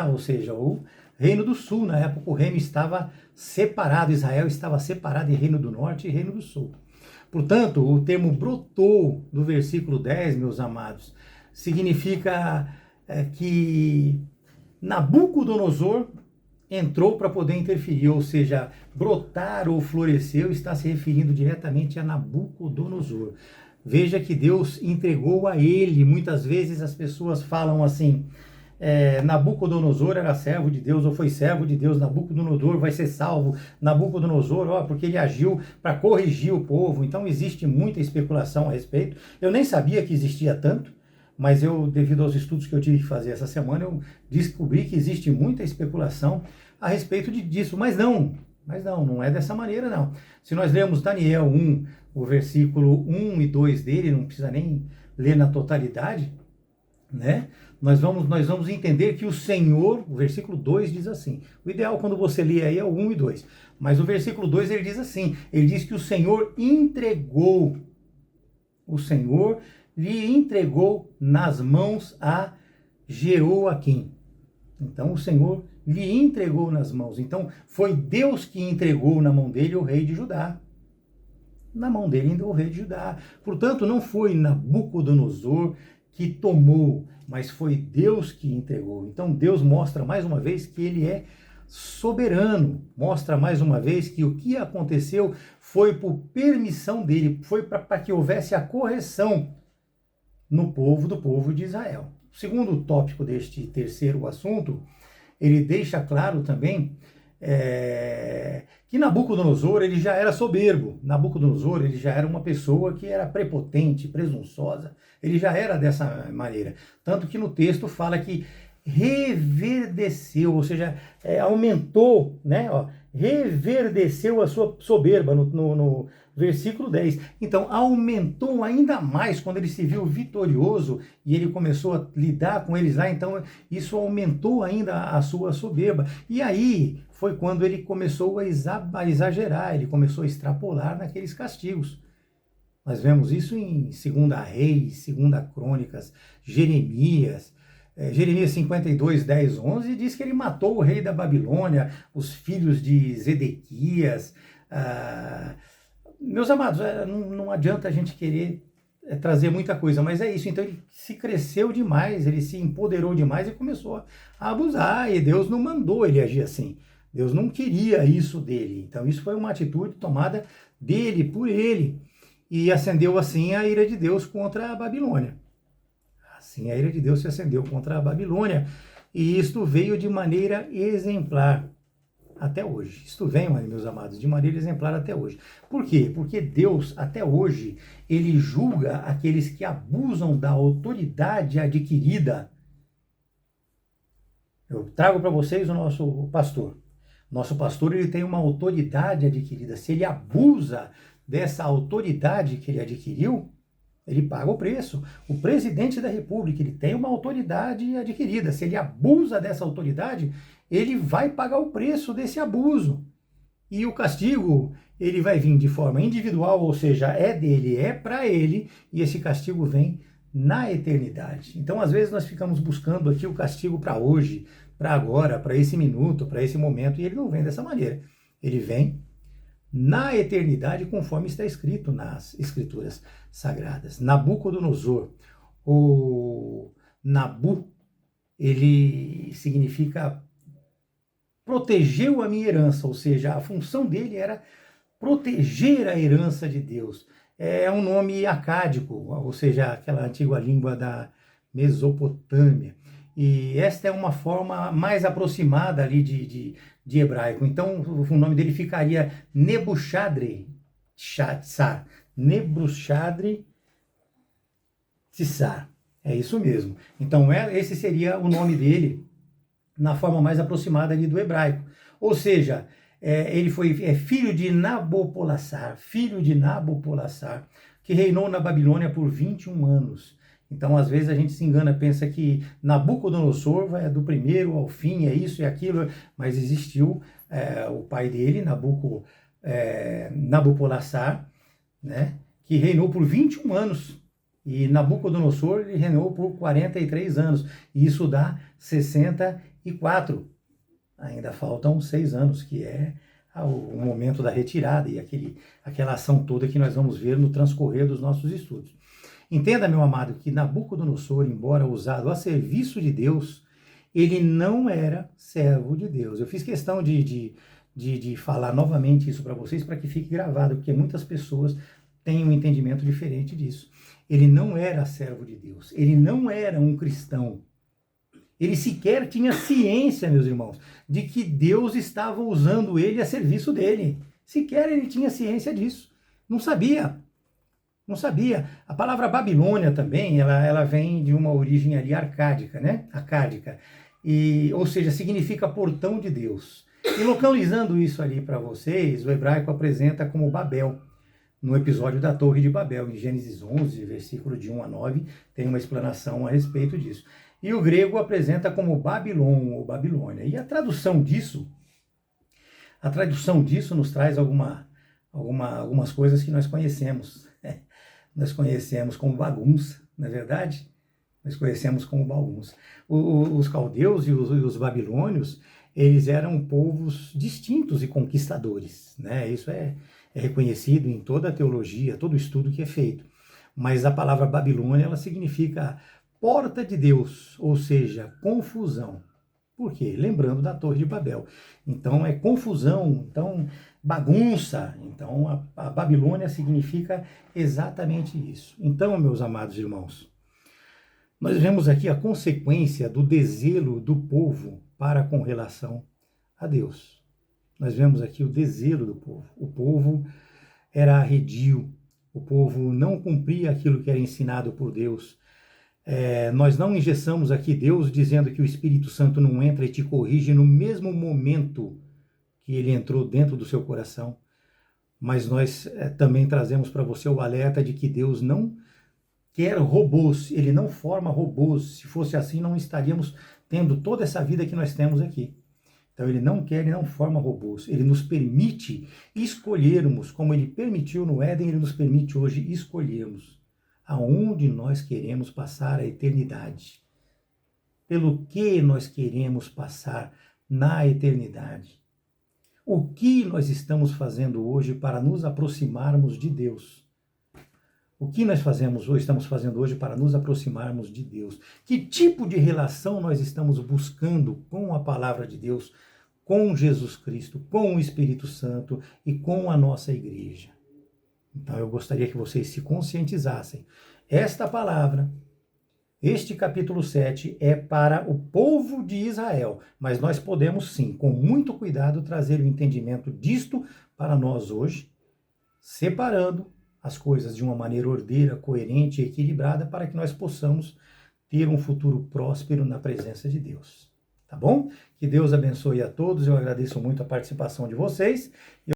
ou seja, o Reino do Sul. Na época o reino estava separado, Israel estava separado em Reino do Norte e Reino do Sul. Portanto, o termo brotou do versículo 10, meus amados, significa que Nabucodonosor entrou para poder interferir, ou seja, brotar ou floresceu está se referindo diretamente a Nabucodonosor. Veja que Deus entregou a ele. Muitas vezes as pessoas falam assim, Nabucodonosor era servo de Deus ou foi servo de Deus, Nabucodonosor vai ser salvo, Nabucodonosor, porque ele agiu para corrigir o povo. Então existe muita especulação a respeito. Eu nem sabia que existia tanto, mas devido aos estudos que eu tive que fazer essa semana, eu descobri que existe muita especulação a respeito disso, mas não é dessa maneira não. Se nós lermos Daniel 1, o versículo 1 e 2 dele, não precisa nem ler na totalidade, né? Nós vamos entender que o Senhor, o versículo 2 diz assim, o ideal quando você lê aí é o 1 e 2, mas o versículo 2 ele diz assim, ele diz que o Senhor lhe entregou nas mãos a Jeoaquim. Então o Senhor lhe entregou nas mãos. Então foi Deus que entregou na mão dele o rei de Judá. Na mão dele ainda o rei de Judá. Portanto, não foi Nabucodonosor que tomou, mas foi Deus que entregou. Então Deus mostra mais uma vez que ele é soberano, mostra mais uma vez que o que aconteceu foi por permissão dele, foi para que houvesse a correção no povo do povo de Israel. O segundo tópico deste terceiro assunto, ele deixa claro também que Nabucodonosor ele já era soberbo. Nabucodonosor ele já era uma pessoa que era prepotente, presunçosa. Ele já era dessa maneira. Tanto que no texto fala que reverdeceu, ou seja, aumentou, né? Reverdeceu a sua soberba no versículo 10. Então, aumentou ainda mais quando ele se viu vitorioso e ele começou a lidar com eles lá. Então, isso aumentou ainda a sua soberba. E aí foi quando ele começou a exagerar, ele começou a extrapolar naqueles castigos. Nós vemos isso em 2 Reis, 2 Crônicas, Jeremias. Jeremias 52, 10, 11 diz que ele matou o rei da Babilônia, os filhos de Zedequias. Meus amados, não adianta a gente querer trazer muita coisa, mas é isso. Então ele se cresceu demais, ele se empoderou demais e começou a abusar, e Deus não mandou ele agir assim. Deus não queria isso dele. Então isso foi uma atitude tomada dele, por ele, e acendeu assim a ira de Deus contra a Babilônia. Assim, a ira de Deus se acendeu contra a Babilônia, e isto veio de maneira exemplar até hoje. Isto vem, meus amados, de maneira exemplar até hoje. Por quê? Porque Deus, até hoje, ele julga aqueles que abusam da autoridade adquirida. Eu trago para vocês o nosso pastor. Nosso pastor, ele tem uma autoridade adquirida. Se ele abusa dessa autoridade que ele adquiriu, ele paga o preço. O presidente da República, ele tem uma autoridade adquirida. Se ele abusa dessa autoridade, ele vai pagar o preço desse abuso. E o castigo, ele vai vir de forma individual, ou seja, é dele, é para ele, e esse castigo vem na eternidade. Então, às vezes, nós ficamos buscando aqui o castigo para hoje, para agora, para esse minuto, para esse momento, e ele não vem dessa maneira. Ele vem na eternidade, conforme está escrito nas Escrituras Sagradas. Nabucodonosor, o Nabu, ele significa protegeu a minha herança, ou seja, a função dele era proteger a herança de Deus. É um nome acádico, ou seja, aquela antiga língua da Mesopotâmia. E esta é uma forma mais aproximada ali de hebraico. Então, o nome dele ficaria Nebuchadrezzar. Nebuchadrezzar. É isso mesmo. Então, esse seria o nome dele na forma mais aproximada ali do hebraico. Ou seja, ele foi filho de Nabopolassar, que reinou na Babilônia por 21 anos. Então, às vezes, a gente se engana, pensa que Nabucodonosor vai do primeiro ao fim, é isso e aquilo, mas existiu o pai dele, Nabopolassar, né, que reinou por 21 anos. E Nabucodonosor ele reinou por 43 anos. E isso dá 66 4. Ainda faltam 6 anos, que é o momento da retirada e aquela ação toda que nós vamos ver no transcorrer dos nossos estudos. Entenda, meu amado, que Nabucodonosor, embora usado a serviço de Deus, ele não era servo de Deus. Eu fiz questão de falar novamente isso para vocês, para que fique gravado, porque muitas pessoas têm um entendimento diferente disso. Ele não era servo de Deus, ele não era um cristão. Ele sequer tinha ciência, meus irmãos, de que Deus estava usando ele a serviço dele. Sequer ele tinha ciência disso. Não sabia. Não sabia. A palavra Babilônia também, ela vem de uma origem ali arcádica, né? Acádica. Ou seja, significa portão de Deus. E localizando isso ali para vocês, o hebraico apresenta como Babel. No episódio da Torre de Babel, em Gênesis 11, versículo de 1 a 9, tem uma explanação a respeito disso. E o grego apresenta como Babilon ou Babilônia. E a tradução disso nos traz algumas coisas que nós conhecemos. Nós conhecemos como bagunça, não é verdade? Nós conhecemos como bagunça. Os caldeus e os babilônios, eles eram povos distintos e conquistadores, né? Isso é reconhecido em toda a teologia, todo o estudo que é feito. Mas a palavra Babilônia, ela significa porta de Deus, ou seja, confusão. Por quê? Lembrando da Torre de Babel. Então é confusão, então bagunça. Então a Babilônia significa exatamente isso. Então, meus amados irmãos, nós vemos aqui a consequência do desvelo do povo para com relação a Deus. Nós vemos aqui o desvelo do povo. O povo era arredio, o povo não cumpria aquilo que era ensinado por Deus. Nós não engessamos aqui Deus dizendo que o Espírito Santo não entra e te corrige no mesmo momento que ele entrou dentro do seu coração. Mas nós também trazemos para você o alerta de que Deus não quer robôs, ele não forma robôs. Se fosse assim, não estaríamos tendo toda essa vida que nós temos aqui. Então ele não quer e não forma robôs. Ele nos permite escolhermos, como ele permitiu no Éden, ele nos permite hoje escolhermos aonde nós queremos passar a eternidade. Pelo que nós queremos passar na eternidade. O que nós estamos fazendo hoje para nos aproximarmos de Deus? O que nós estamos fazendo hoje para nos aproximarmos de Deus? Que tipo de relação nós estamos buscando com a palavra de Deus, com Jesus Cristo, com o Espírito Santo e com a nossa igreja? Então eu gostaria que vocês se conscientizassem. Esta palavra, este capítulo 7 é para o povo de Israel, mas nós podemos sim, com muito cuidado, trazer o entendimento disto para nós hoje, separando as coisas de uma maneira ordeira, coerente e equilibrada, para que nós possamos ter um futuro próspero na presença de Deus. Tá bom? Que Deus abençoe a todos, eu agradeço muito a participação de vocês.